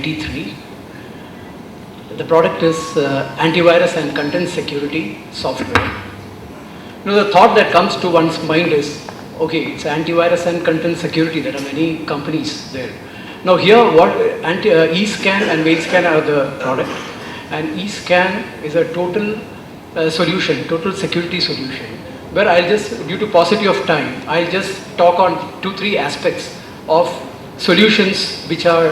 93. The product is antivirus and content security software. The thought that comes to one's mind is, okay, it's antivirus and content security. There are many companies there. Now here, what eScan and MailScan are the product, and eScan is a total solution, total security solution. Where I'll just, due to paucity of time, I'll just talk on 2-3 aspects of solutions which are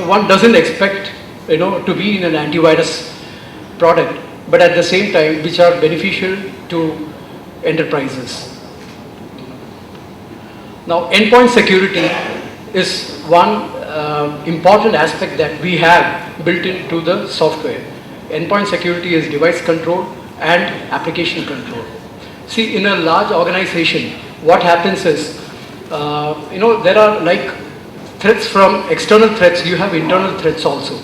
one doesn't expect to be in an antivirus product, but at the same time which are beneficial to enterprises. Now, endpoint security is one important aspect that we have built into the software. Endpoint security is device control and application control. See, in a large organization, what happens is, there are like threats from external threats, you have internal threats also.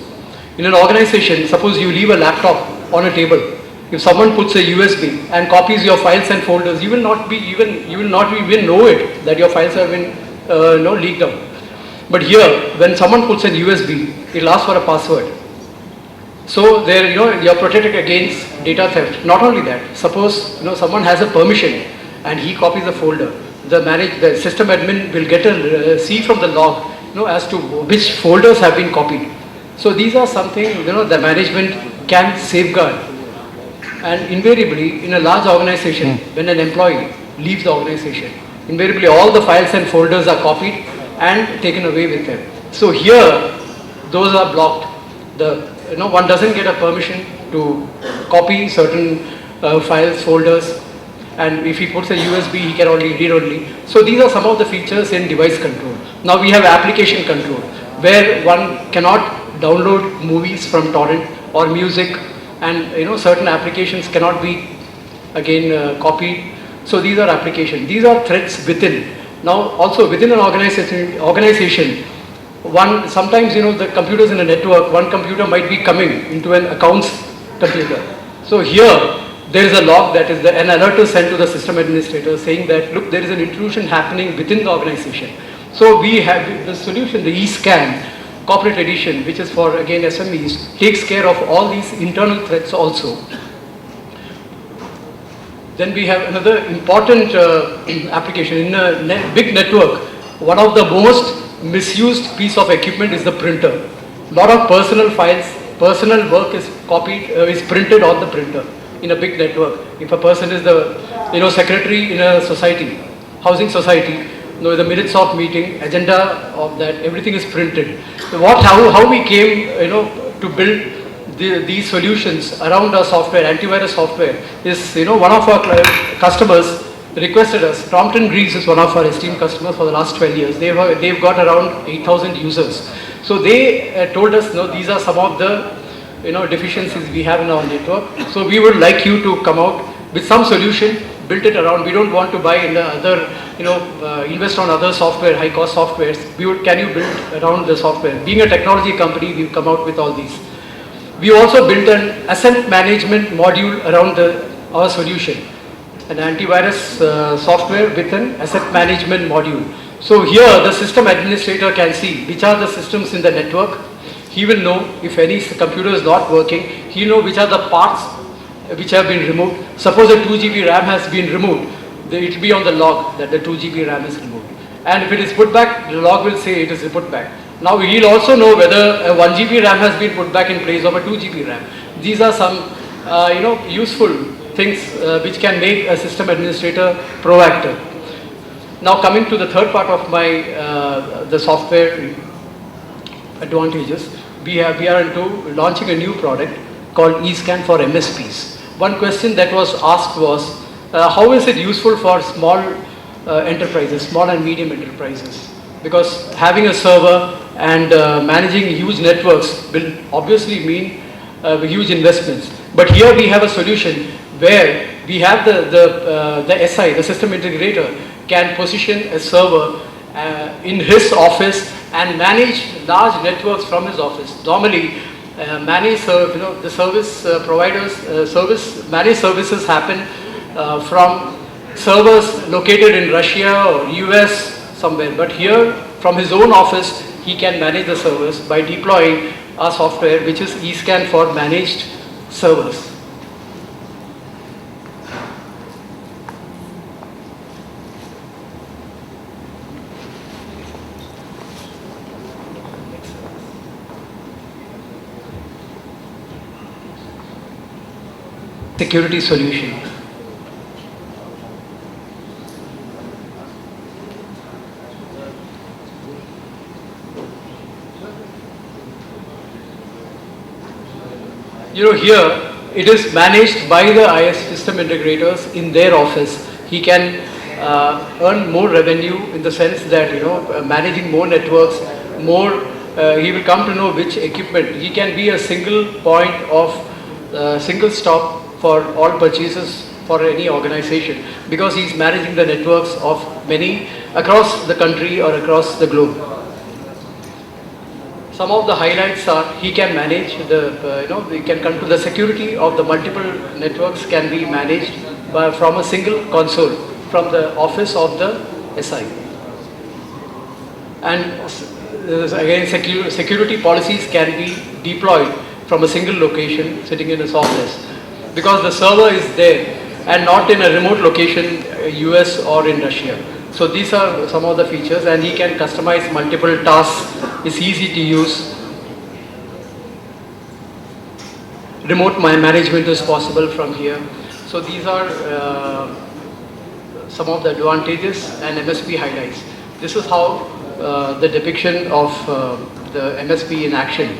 In an organization, suppose you leave a laptop on a table. If someone puts a USB and copies your files and folders, you will not even know it that your files have been leaked out. But here, when someone puts a USB, it will ask for a password. So there, you're protected against data theft. Not only that, suppose someone has a permission and he copies a folder. The system admin will get a see from the log, as to which folders have been copied. So these are something the management can safeguard. And invariably, in a large organization, when an employee leaves the organization, invariably all the files and folders are copied and taken away with them. So here, those are blocked. One doesn't get a permission to copy certain files, folders, and if he puts a USB, he can only read only. So these are some of the features in device control. Now we have application control, where one cannot download movies from torrent or music, and certain applications cannot be again copied. So these are applications. These are threats within. Now also within an organization, sometimes the computers in a network, one computer might be coming into an accounts computer. So here there is a log that is an alert is sent to the system administrator saying that, look, there is an intrusion happening within the organization. So we have the solution, the eScan corporate edition, which is for again SMEs, takes care of all these internal threats also. Then we have another important application in a big network. One of the most misused piece of equipment is the printer. A lot of personal files, personal work is copied, is printed on the printer in a big network. If a person is the secretary in a society, housing society, the minutes of meeting, agenda of that, everything is printed. So how we came to build these solutions around our software, antivirus software, is one of our customers requested us. Crompton Greaves is one of our esteemed customers for the last 12 years. They've got around 8,000 users. So they told us, these are some of the deficiencies we have in our network. So we would like you to come out with some solution, build it around. We don't want to buy other, invest on other software, high cost softwares. Can you build around the software? Being a technology company, we've come out with all these. We also built an asset management module around our solution. An antivirus software with an asset management module. So here the system administrator can see which are the systems in the network. He will know if any computer is not working. He will know which are the parts which have been removed. Suppose a 2 GB RAM has been removed, it will be on the log that the 2 GB RAM is removed. And if it is put back, the log will say it is put back. Now he will also know whether a 1 GB RAM has been put back in place of a 2 GB RAM. These are some useful things which can make a system administrator proactive. Now coming to the third part of my the software advantages, we are into launching a new product called eScan for MSPs. One question that was asked was, how is it useful for small enterprises, small and medium enterprises? Because having a server and managing huge networks will obviously mean huge investments. But here we have a solution where we have the SI, the system integrator, can position a server in his office and manage large networks from his office. Normally, the service providers, managed services happen from servers located in Russia or US somewhere. But here, from his own office, he can manage the servers by deploying our software, which is eScan for managed servers. Security solution. Here it is managed by the IS system integrators in their office. He can earn more revenue in the sense that, managing more networks, he will come to know which equipment. He can be a single point of single stop for all purchases for any organization, because he is managing the networks of many across the country or across the globe. Some of the highlights are he can manage we can come to the security of the multiple networks can be managed from a single console from the office of the SI. And again, security policies can be deployed from a single location sitting in his office, because the server is there and not in a remote location, US or in Russia. So these are some of the features, and he can customize multiple tasks. It's easy to use. Remote management is possible from here. So these are some of the advantages and MSP highlights. This is how the depiction of the MSP in action.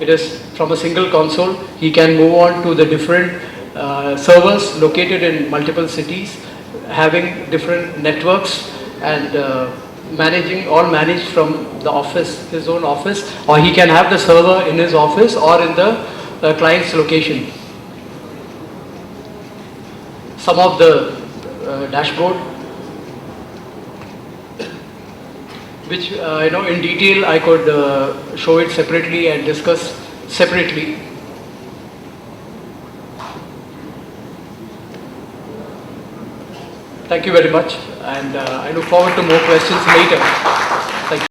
It is from a single console. He can move on to the different servers located in multiple cities, having different networks, and managed from the office, his own office, or he can have the server in his office or in the client's location. Some of the dashboard, which in detail I could show it separately and discuss separately. Thank you very much, and I look forward to more questions later.